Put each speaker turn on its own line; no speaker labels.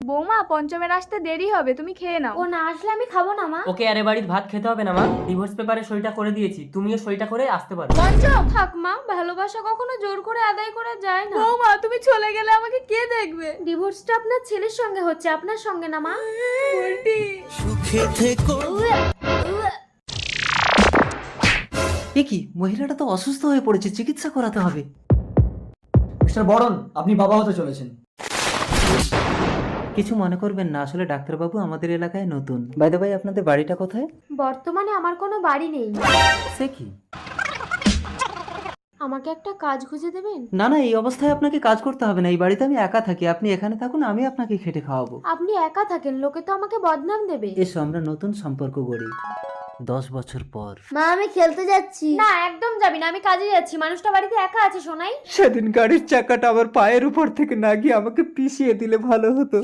বৌমা পঞ্চমের আসতে দেরি হবে, তুমি খেয়ে নাও।
ও না আসলে আমি খাবো না মা।
ওকে আরে বাড়ির ভাত খেতে হবে না মা, ডিভোর্স পেপারে সইটা করে দিয়েছি, তুমিও সইটা করে আসতে পারো।
পঞ্চম
থাক মা, ভালোবাসা কখনো জোর করে আদায় করা যায় না।
বৌমা তুমি চলে গেলে আমাকে কে দেখবে?
ডিভোর্সটা আপনার ছেলের সঙ্গে হচ্ছে, আপনার সঙ্গে না মা।
উল্টি
সুখে থেকো।
এ কি, মহিলাটা তো অসুস্থ হয়ে পড়েছে, চিকিৎসা করাতে হবে।
মিস্টার বরণ, আপনি বাবা হতে চলেছেন।
কিছু মনে করবেন না, আসলে ডাক্তারবাবু আমাদের এলাকায় নতুন। বাই দ্য বাই, আপনাদের বাড়িটা কোথায়?
বর্তমানে আমার কোনো বাড়ি নেই।
সে কি?
আমাকে একটা কাজ খুঁজে দেবেন?
না না, এই অবস্থায় আপনাকে কাজ করতে হবে না, এই বাড়িতে আমি একা থাকি, আপনি এখানে থাকুন, আমি আপনাকে খেটে খাওয়াবো।
আপনি একা থাকেন, লোকে তো আমাকে বদনাম দেবে।
এসো আমরা নতুন সম্পর্ক গড়ি 10 বছর পর।
মা আমি খেলতে যাচ্ছি। না একদম যাবি না, আমি কাজে যাচ্ছি। মানুষটা বাড়িতে একা আছে শোনাই।
সেদিন গাড়ির চাকাটা আমার পায়ের উপর থেকে না গিয়ে আমাকে পিষিয়ে দিলে ভালো হতো।